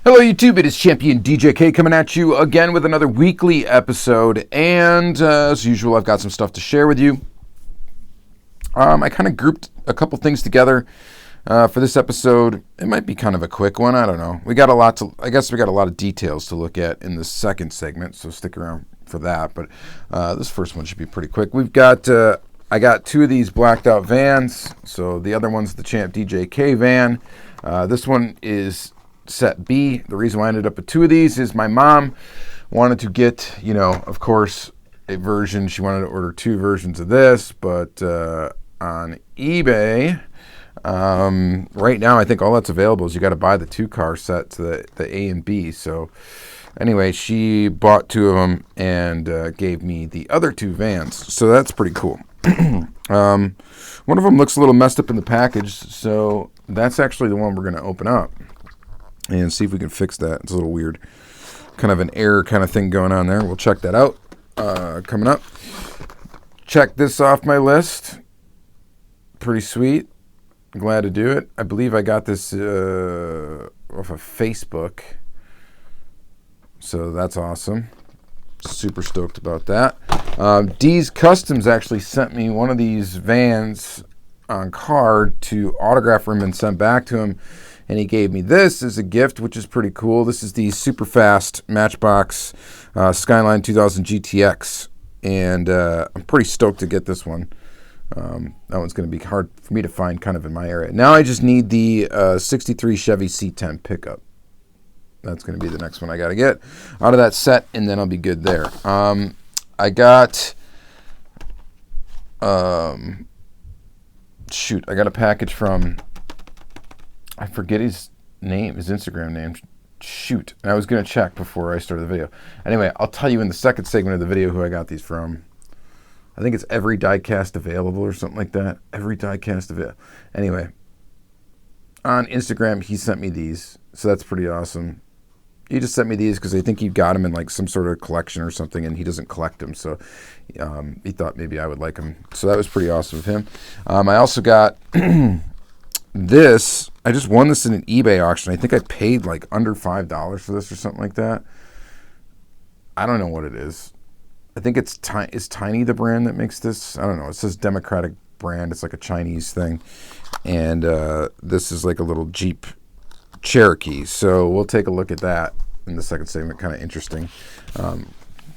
Hello YouTube, it is Championdjk coming at you again with another weekly episode, and as usual I've got some stuff to share with you. I kind of grouped a couple things together for this episode. It might be kind of a quick one, I don't know. I guess we got a lot of details to look at in the second segment, so stick around for that, but this first one should be pretty quick. I got two of these blacked out vans, so the other one's the Championdjk van. This one is set B. The reason why I ended up with two of these is my mom wanted to get, of course, a version. She wanted to order two versions of this, but on eBay, right now I think all that's available is you got to buy the two-car set to the A and B. So anyway, she bought two of them and gave me the other two vans. So that's pretty cool. One of them looks a little messed up in the package, so that's actually the one we're going to open up and see if we can fix that. It's a little weird. Kind of an error kind of thing going on there. We'll check that out coming up. Check this off my list. Pretty sweet. Glad to do it. I believe I got this off of Facebook. So that's awesome. Super stoked about that. D's Customs actually sent me one of these vans on card to autograph for him and send back to him. And he gave me this as a gift, which is pretty cool. This is the Superfast Matchbox Skyline 2000 GTX. And I'm pretty stoked to get this one. That one's going to be hard for me to find kind of in my area. Now I just need the 63 Chevy C10 pickup. That's going to be the next one I got to get out of that set, and then I'll be good there. I got... I got a package from... I forget his name, his Instagram name. Shoot. And I was going to check before I started the video. Anyway, I'll tell you in the second segment of the video who I got these from. I think it's Every Diecast Available or something like that. Every Diecast Available. Anyway, on Instagram, he sent me these. So that's pretty awesome. He just sent me these because I think he got them in like some sort of collection or something, and he doesn't collect them. So he thought maybe I would like them. So that was pretty awesome of him. I also got... this, I just won this in an eBay auction. I think I paid like under $5 for this or something like that. I don't know what it is. I think it's Tiny the brand that makes this. I don't know. It says Democratic brand. It's like a Chinese thing. And this is like a little Jeep Cherokee. So we'll take a look at that in the second segment. Kind of interesting.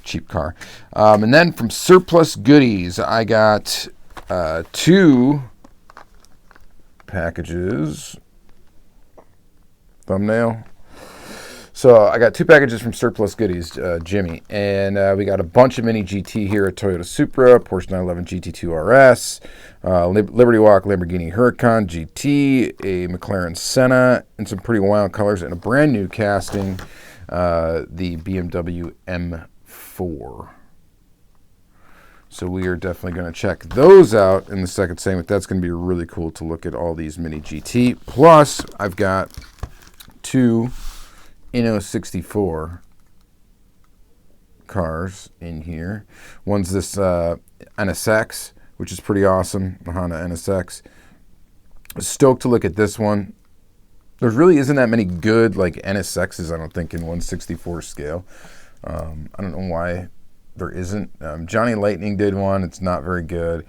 Cheap car. And then from SURPLUSgoodies, I got two packages. Thumbnail. So I got two packages from SURPLUSgoodies, Jimmy, and we got a bunch of mini GT here: a Toyota Supra, Porsche 911 GT2 RS, Liberty Walk Lamborghini Huracan GT, a McLaren Senna, and some pretty wild colors, and a brand new casting, the BMW M4. So we are definitely going to check those out in the second segment. That's going to be really cool to look at all these mini GT. Plus, I've got two Inno 64 cars in here. One's this NSX, which is pretty awesome, the Honda NSX. Stoked to look at this one. There really isn't that many good like NSXs, I don't think, in 1/64 scale. I don't know why there isn't. Johnny Lightning did one. It's not very good.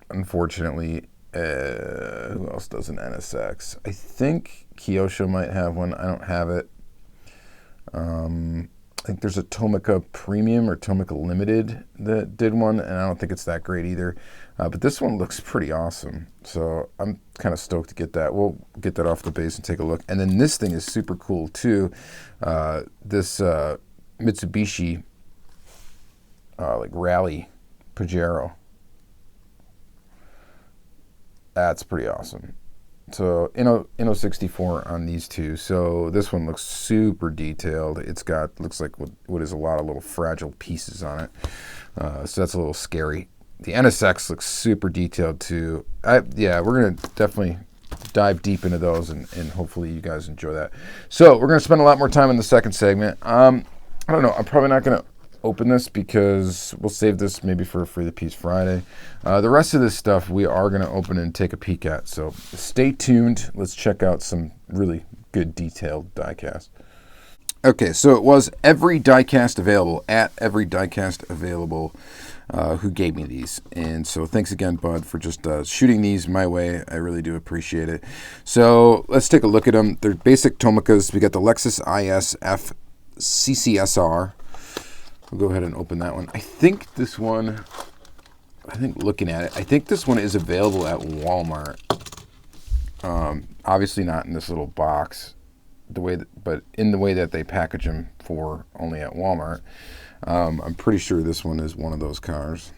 Unfortunately, who else does an NSX? I think Kyosho might have one. I don't have it. I think there's a Tomica Premium or Tomica Limited that did one, and I don't think it's that great either. But this one looks pretty awesome. So I'm kind of stoked to get that. We'll get that off the base and take a look. And then this thing is super cool too. This Mitsubishi like rally Pajero. That's pretty awesome. So Inno 64 on these two. So this one looks super detailed. It's got, looks like what is a lot of little fragile pieces on it. So that's a little scary. The NSX looks super detailed too. Yeah, we're gonna definitely dive deep into those, and hopefully you guys enjoy that. So we're gonna spend a lot more time in the second segment. I don't know. I'm probably not gonna open this because we'll save this maybe for a Free the Piece Friday. The rest of this stuff we are going to open and take a peek at. So stay tuned. Let's check out some really good detailed diecast. Okay, so it was every diecast available, at every diecast available, who gave me these. And so thanks again, Bud, for just shooting these my way. I really do appreciate it. So let's take a look at them. They're basic Tomicas. We got the Lexus ISF CCSR. I'll go ahead and open that one. I think looking at it, I think this one is available at Walmart. Obviously not in this little box, but in the way that they package them for only at Walmart. I'm pretty sure this one is one of those cars,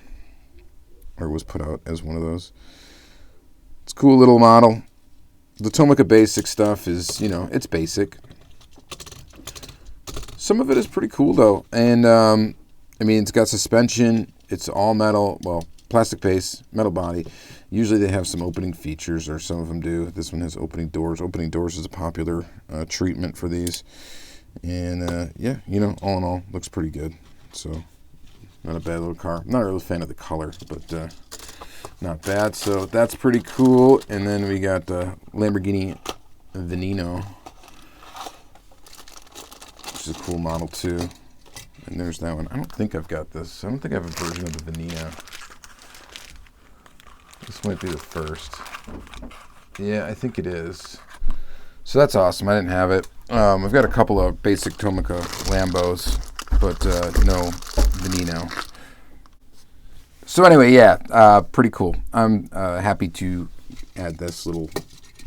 or was put out as one of those. It's a cool little model. The Tomica basic stuff is, it's basic. Some of it is pretty cool though, and it's got suspension. It's all metal, well, plastic base, metal body. Usually they have some opening features, or some of them do. This one has opening doors. Opening doors is a popular treatment for these. And yeah, all in all, looks pretty good. So, not a bad little car. I'm not a real fan of the color, but not bad. So that's pretty cool. And then we got Lamborghini Veneno, which is a cool model too. And there's that one. I don't think I've got this. I don't think I have a version of the Veneno. This might be the first. Yeah, I think it is. So that's awesome. I didn't have it. I've got a couple of basic Tomica Lambos, but no Veneno. So anyway, yeah, pretty cool. I'm happy to add this little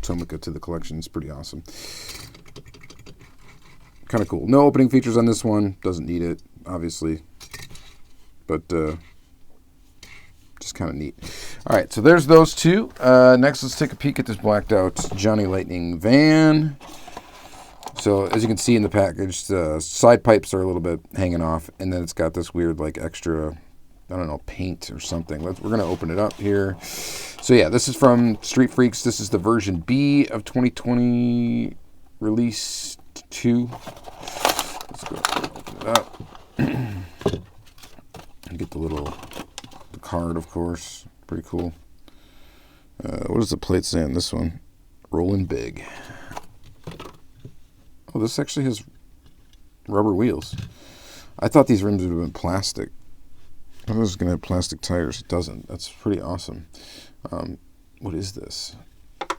Tomica to the collection. It's pretty awesome. Kind of cool. No opening features on this one. Doesn't need it, obviously. But just kind of neat. All right, so there's those two. Next, let's take a peek at this blacked out Johnny Lightning van. So as you can see in the package, the side pipes are a little bit hanging off, and then it's got this weird like extra, I don't know, paint or something. We're going to open it up here. So yeah, this is from Street Freaks. This is the version B of 2020 release 2. Let's go open it up. And get the card, of course. Pretty cool. What does the plate say on this one? Rolling big. Oh, this actually has rubber wheels. I thought these rims would have been plastic. I thought it was going to have plastic tires. It doesn't. That's pretty awesome. What is this?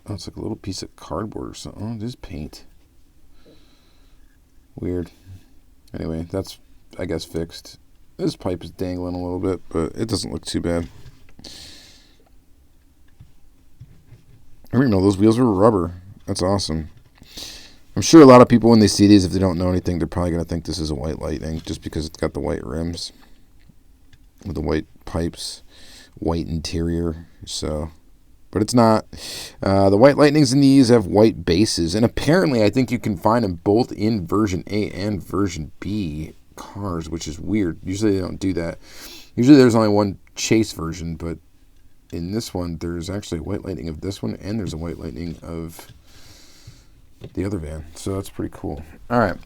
Oh, it's like a little piece of cardboard or something. Oh, it is paint. Weird. Anyway, that's, I guess, fixed. This pipe is dangling a little bit, but it doesn't look too bad. I didn't know those wheels were rubber. That's awesome. I'm sure a lot of people, when they see these, if they don't know anything, they're probably going to think this is a White Lightning, just because it's got the white rims with the white pipes, white interior. So, but it's not. The White Lightnings in these have white bases, and apparently I think you can find them both in version A and version B cars, which is weird. Usually they don't do that. Usually there's only one chase version, but in this one there's actually a White Lightning of this one, and there's a White Lightning of the other van. So that's pretty cool. All right.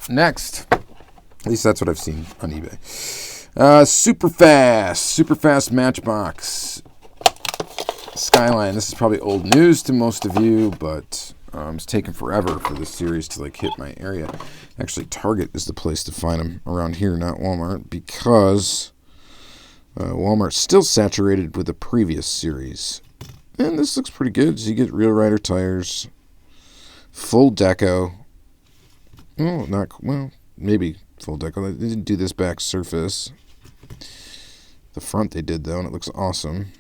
Next, at least that's what I've seen on eBay. Superfast Matchbox Skyline. This is probably old news to most of you, but it's taken forever for this series to hit my area. Actually, Target is the place to find them around here, not Walmart, because Walmart's still saturated with the previous series. And this looks pretty good. So you get Real Rider tires, full deco. Oh, maybe full deco. They didn't do this back surface. The front they did, though, and it looks awesome.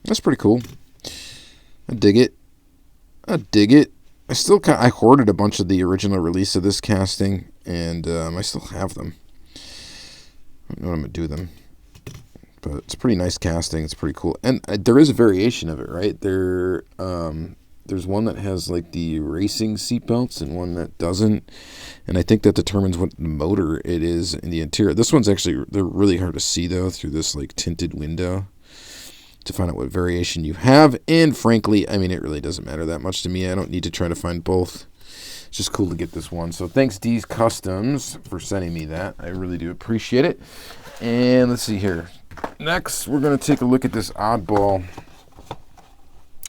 That's pretty cool. I dig it. I hoarded a bunch of the original release of this casting, and I still have them. I don't know what I'm going to do with them. But it's a pretty nice casting. It's pretty cool. And there is a variation of it, right? There's one that has the racing seatbelts and one that doesn't. And I think that determines what motor it is in the interior. This one's actually, they're really hard to see, though, through this tinted window, to find out what variation you have. And frankly, it really doesn't matter that much to me. I don't need to try to find both. It's just cool to get this one. So thanks, D's Customs, for sending me that. I really do appreciate it. And let's see here. Next, we're going to take a look at this oddball.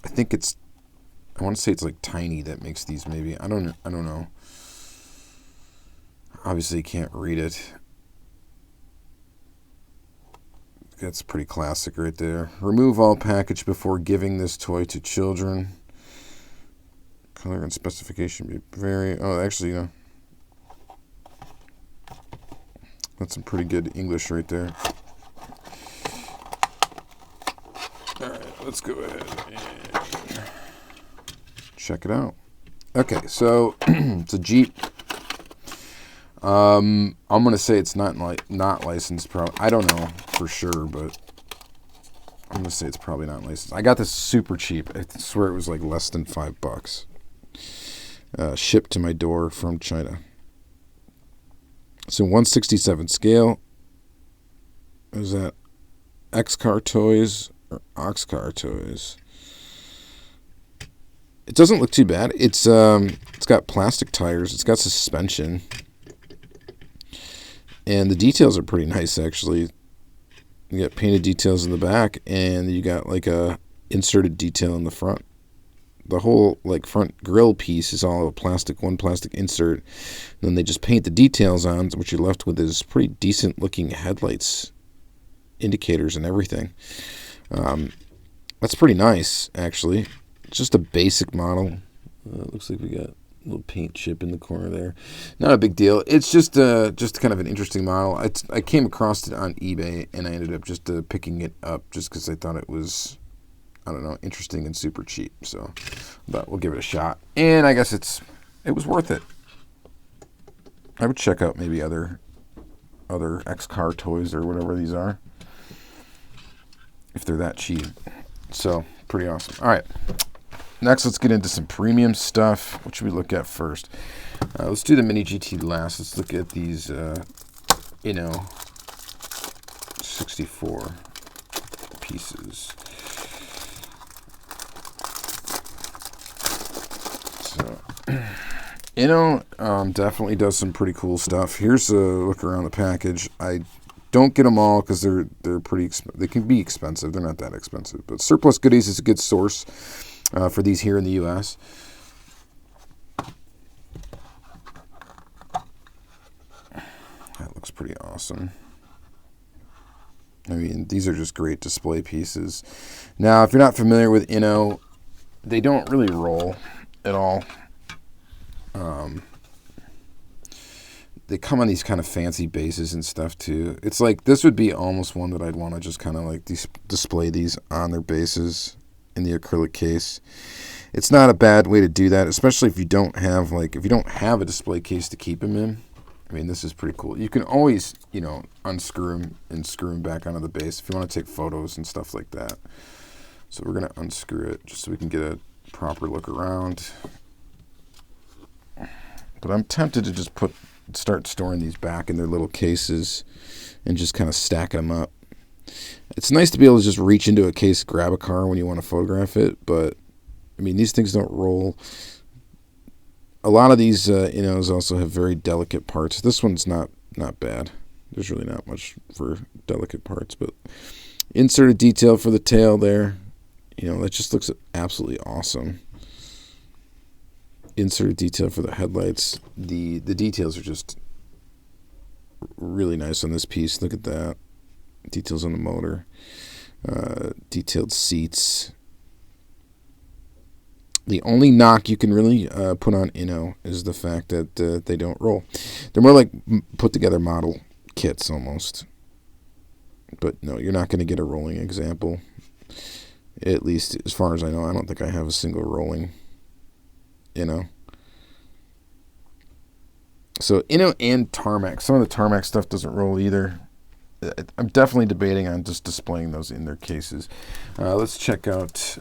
I think I want to say it's like Tiny that makes these, maybe. I don't know. Obviously, you can't read it. That's pretty classic right there. Remove all package before giving this toy to children. Color and specification be very... Oh, actually, that's some pretty good English right there. All right, let's go ahead and check it out. Okay, so it's a Jeep. I'm gonna say it's not licensed. I don't know for sure, but I'm gonna say it's probably not licensed. I got this super cheap. I swear it was like less than $5. Shipped to my door from China. So 1/67 scale. Is that X-Car Toys or Ox-Car Toys? It doesn't look too bad. It's got plastic tires. It's got suspension. And the details are pretty nice, actually. You got painted details in the back, and you got like a inserted detail in the front. The whole like front grill piece is all one plastic insert. And then they just paint the details on. What you're left with is pretty decent looking headlights, indicators, and everything. That's pretty nice, actually. It's just a basic model. Looks like we got a little paint chip in the corner there. Not a big deal. It's just kind of an interesting model. I came across it on eBay, and I ended up just picking it up just because I thought it was, I don't know, interesting and super cheap. So, but we'll give it a shot. And I guess it was worth it. I would check out maybe other X-Car Toys or whatever these are, if they're that cheap. So, pretty awesome. All right. Next, let's get into some premium stuff. What should we look at first? Let's do the Mini GT last. Let's look at these, 64 pieces. So, definitely does some pretty cool stuff. Here's a look around the package. I don't get them all because they're pretty. They can be expensive. They're not that expensive, but Surplus Goodies is a good source for these here in the U.S. That looks pretty awesome. I mean, these are just great display pieces. Now, if you're not familiar with Inno, they don't really roll at all. They come on these kind of fancy bases and stuff too. It's like this would be almost one that I'd want to just kind of like display these on their bases in the acrylic case. It's not a bad way to do that, especially if you don't have a display case to keep them in. I mean, this is pretty cool. You can always, unscrew them and screw them back onto the base if you want to take photos and stuff like that. So we're going to unscrew it just so we can get a proper look around. But I'm tempted to just start storing these back in their little cases and just kind of stacking them up. It's nice to be able to just reach into a case, grab a car when you want to photograph it, but I mean, these things don't roll. A lot of these Innos also have very delicate parts. This one's not bad. There's really not much for delicate parts, but inserted detail for the tail there. That just looks absolutely awesome. Inserted detail for the headlights. The details are just really nice on this piece. Look at that. Details on the motor. Detailed seats. The only knock you can really put on Inno is the fact that they don't roll. They're more like put together model kits almost. But no, you're not going to get a rolling example. At least as far as I know, I don't think I have a single rolling Inno. So Inno and Tarmac. Some of the Tarmac stuff doesn't roll either. I'm definitely debating on just displaying those in their cases. Let's check out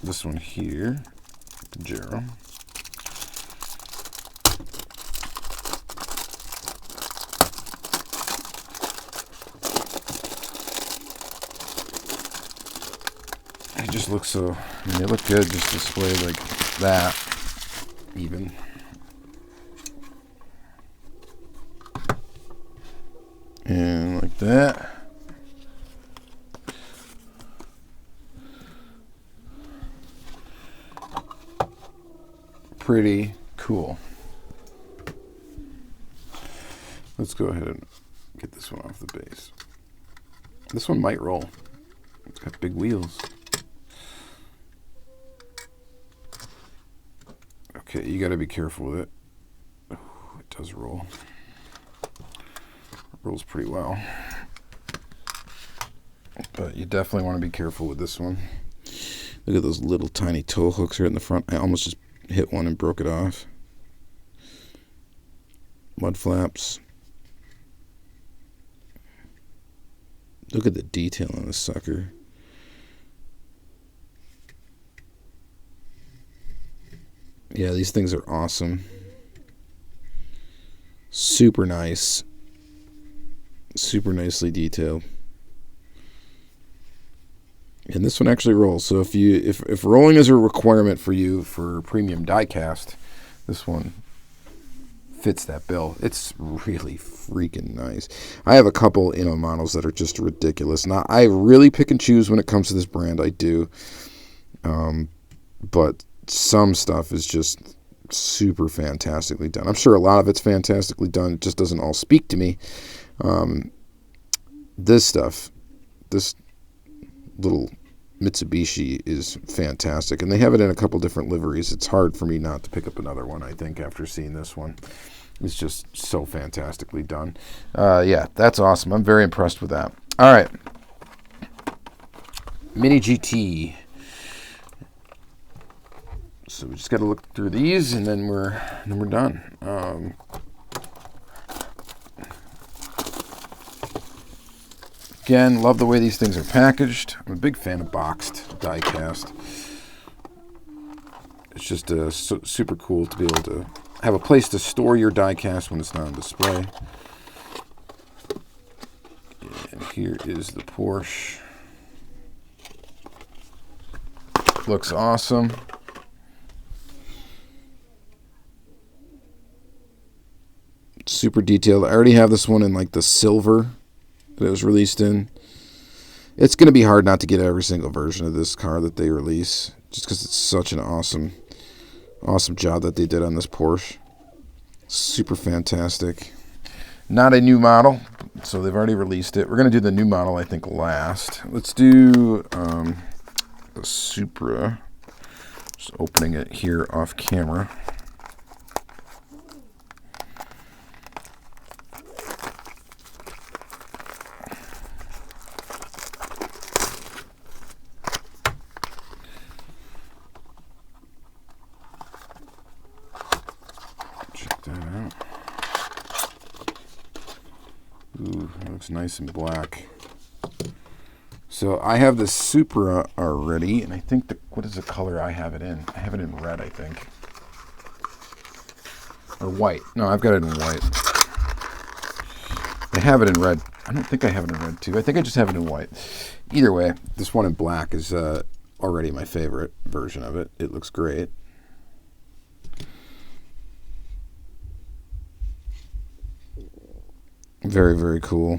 this one here. Pajero. It just looks so, they look good just displayed like that, even. And like that. pretty cool. Let's go ahead and get this one off the base. This one might roll. It's got big wheels. Okay, you got to be careful with it. Oh, it does roll. It rolls pretty well. But you definitely want to be careful with this one. Look at those little tiny tow hooks right in the front. I almost just hit one and broke it off. Mud flaps. Look at the detail on this sucker. Yeah, these things are awesome. Super nice. Super nicely detailed. And this one actually rolls. So if rolling is a requirement for you for premium diecast, this one fits that bill. It's really freaking nice. I have a couple models that are just ridiculous. Now, I really pick and choose when it comes to this brand. I do. But some stuff is just super fantastically done. I'm sure a lot of it's fantastically done. It just doesn't all speak to me. This stuff, this little Mitsubishi is fantastic. And they have it in a couple different liveries. It's hard for me not to pick up another one, I think, after seeing this one. It's just so fantastically done. Yeah, that's awesome. I'm very impressed with that. All right. Mini GT. So we just got to look through these, and then we're done. Again, love the way these things are packaged. I'm a big fan of boxed diecast. It's just super cool to be able to have a place to store your diecast when it's not on display. And here is the Porsche. Looks awesome. Super detailed. I already have this one in like the silver that it was released in. It's going to be hard not to get every single version of this car that they release, just because it's such an awesome job that they did on this Porsche. Super fantastic. Not a new model, so they've already released it. We're going to do the new model, I think, last. Let's do the Supra. Just opening it here off camera. Ooh, that looks nice and black. So I have the Supra already, and I think what is the color I have it in? I have it in red, I think. Or white. No, I've got it in white. I have it in red. I don't think I have it in red, too. I think I just have it in white. Either way, this one in black is already my favorite version of it. It looks great. Very, very cool.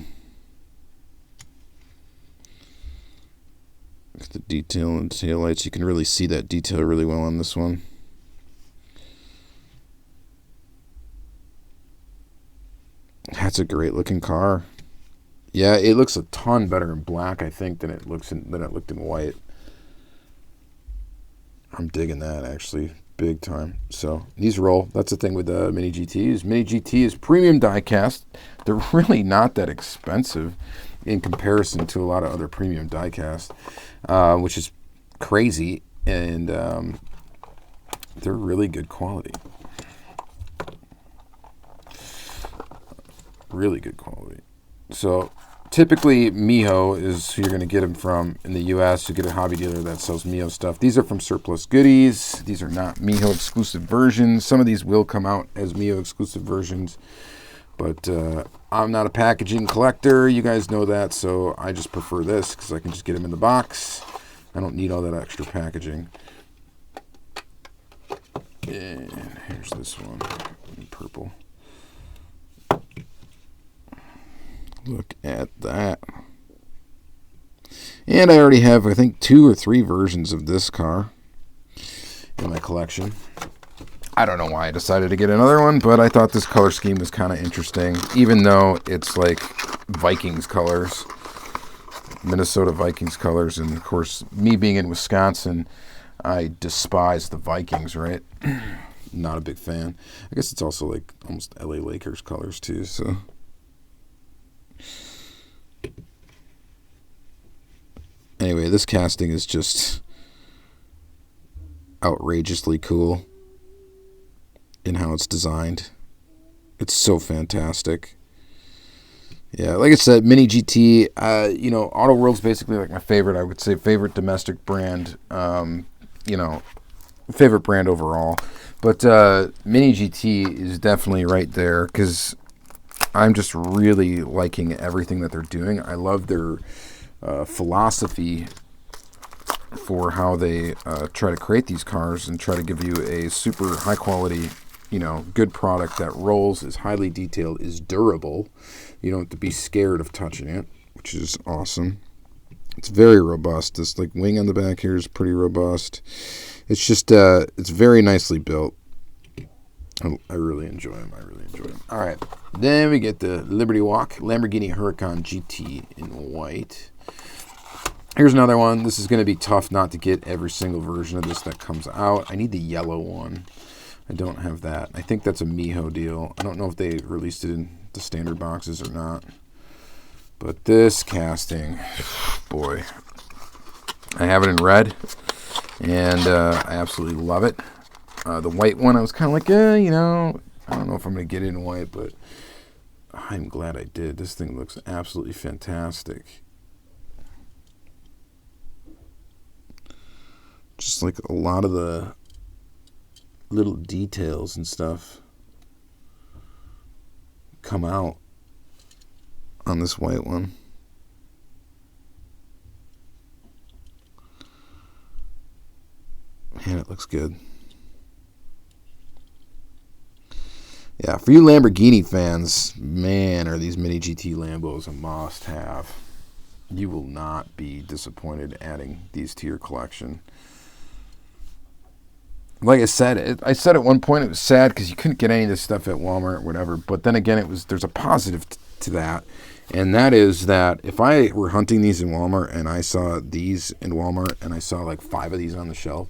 Look at the detail and taillights. You can really see that detail really well on this one. That's a great looking car. Yeah, it looks a ton better in black, I think, than it looked in white. I'm digging that, actually, big time. So these roll. That's the thing with the Mini GTs. Mini GT is premium diecast. They're really not that expensive in comparison to a lot of other premium diecast, which is crazy, and they're really good quality. Really good quality. So typically Miho is who you're going to get them from in the U.S. You get a hobby dealer that sells Miho stuff. These are from SURPLUSgoodies. These are not Miho exclusive versions. Some of these will come out as Miho exclusive versions, but I'm not a packaging collector. You guys know that, so I just prefer this because I can just get them in the box. I don't need all that extra packaging. And here's this one in purple. Look at that. And I already have, I think, 2 or 3 versions of this car in my collection. I don't know why I decided to get another one, but I thought this color scheme was kind of interesting, even though it's like Vikings colors, Minnesota Vikings colors. And of course, me being in Wisconsin, I despise the Vikings, right? Not a big fan. I guess it's also like almost LA Lakers colors too, so. Anyway, this casting is just outrageously cool in how it's designed. It's so fantastic. Yeah, like I said, Mini GT, Auto World's basically like my favorite, I would say, favorite domestic brand, favorite brand overall. But Mini GT is definitely right there because I'm just really liking everything that they're doing. I love their philosophy for how they try to create these cars and try to give you a super high quality, good product that rolls, is highly detailed, is durable. You don't have to be scared of touching it, which is awesome. It's very robust. This like wing on the back here is pretty robust. It's just, it's very nicely built. I really enjoy them. All right. Then we get the Liberty Walk Lamborghini Huracan GT in white. Here's another one. This is going to be tough not to get every single version of this that comes out. I need the yellow one. I don't have that. I think that's a Miho deal. I don't know if they released it in the standard boxes or not. But this casting, boy, I have it in red, and I absolutely love it. The white one, I was kind of like, I don't know if I'm going to get it in white, but I'm glad I did. This thing looks absolutely fantastic. Just like a lot of the little details and stuff come out on this white one. Man, it looks good. Yeah, for you Lamborghini fans, man, are these Mini GT Lambos a must-have. You will not be disappointed adding these to your collection. Like I said at one point it was sad because you couldn't get any of this stuff at Walmart or whatever. But then again, there's a positive to that, and that is that if I were hunting these in Walmart and I saw these in Walmart and I saw like 5 of these on the shelf,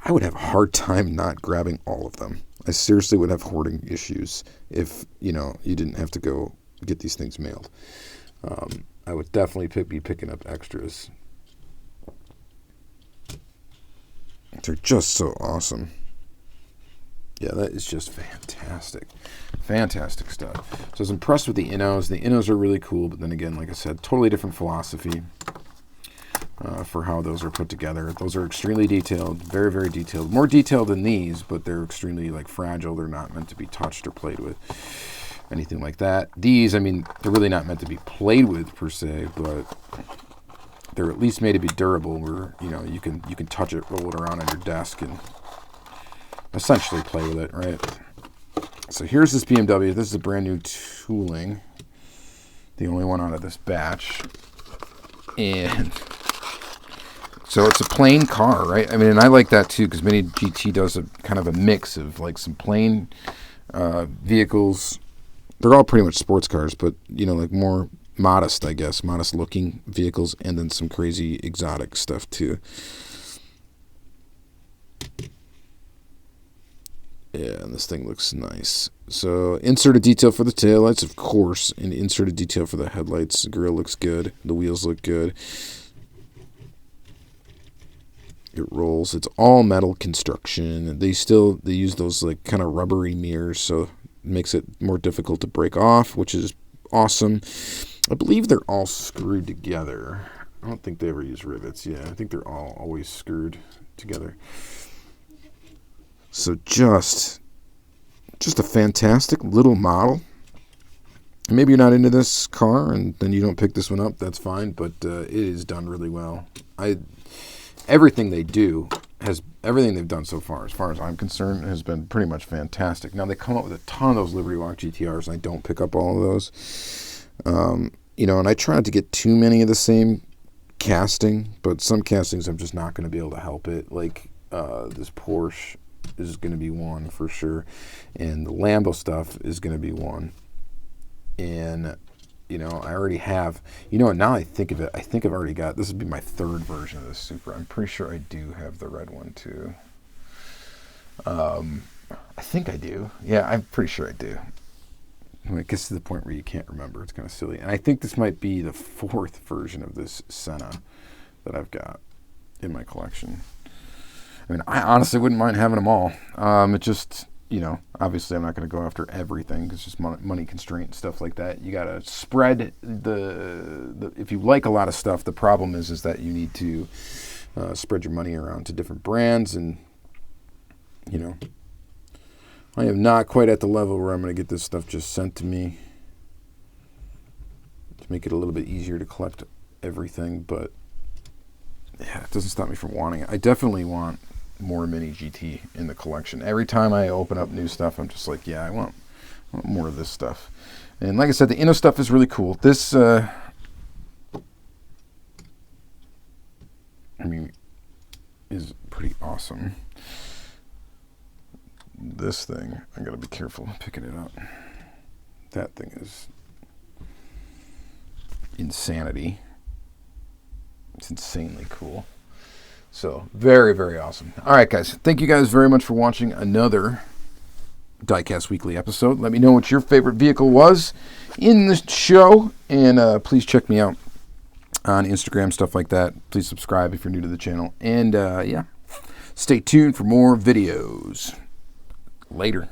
I would have a hard time not grabbing all of them. I seriously would have hoarding issues if you didn't have to go get these things mailed. I would definitely be picking up extras. They're just so awesome. Yeah, that is just fantastic. Fantastic stuff. So I was impressed with the Innos. The Innos are really cool, but then again, like I said, totally different philosophy for how those are put together. Those are extremely detailed, very, very detailed. More detailed than these, but they're extremely fragile. They're not meant to be touched or played with. Anything like that. These, they're really not meant to be played with per se, but they're at least made to be durable where, you can touch it, roll it around on your desk, and essentially play with it, right? So here's this BMW. This is a brand new tooling. The only one out of this batch. And so it's a plain car, right? And I like that too because Mini GT does a kind of a mix of some plain vehicles. They're all pretty much sports cars, but, more modest, I guess, modest looking vehicles, and then some crazy exotic stuff too. Yeah, and this thing looks nice. So inserted detail for the taillights, of course, and inserted detail for the headlights. The grille looks good. The wheels look good. It rolls. It's all metal construction. They use those kind of rubbery mirrors, so it makes it more difficult to break off, which is awesome. I believe they're all screwed together. I don't think they ever use rivets. Yeah, I think they're all always screwed together. So just a fantastic little model. Maybe you're not into this car and then you don't pick this one up. That's fine, but it is done really well. Everything they've done so far as I'm concerned, has been pretty much fantastic. Now, they come up with a ton of those Liberty Walk GTRs, and I don't pick up all of those. And I tried to get too many of the same casting, but some castings I'm just not going to be able to help it. Like this Porsche is going to be one for sure. And the Lambo stuff is going to be one. And, you know, I already have, you know, now I think of it, I think I've already got, this would be my third version of this Supra. I'm pretty sure I do have the red one too. I think I do. Yeah, I'm pretty sure I do. When it gets to the point where you can't remember, it's kind of silly. And I think this might be the fourth version of this Senna that I've got in my collection. I mean, I honestly wouldn't mind having them all. It just, you know, obviously I'm not going to go after everything because it's just money constraint and stuff like that. You got to spread the, if you like a lot of stuff, the problem is that you need to spread your money around to different brands. And, you know, I am not quite at the level where I'm going to get this stuff just sent to me to make it a little bit easier to collect everything. But yeah, it doesn't stop me from wanting it. I definitely want more Mini GT in the collection. Every time I open up new stuff, I'm just like, yeah, I want more of this stuff. And like I said, the Inno stuff is really cool. This, I mean, is pretty awesome. This thing, I gotta be careful picking it up. That thing is insanity. It's insanely cool. So, very, very awesome. All right, guys. Thank you guys very much for watching another Diecast Weekly episode. Let me know what your favorite vehicle was in the show. And please check me out on Instagram, stuff like that. Please subscribe if you're new to the channel. And, yeah, stay tuned for more videos. Later.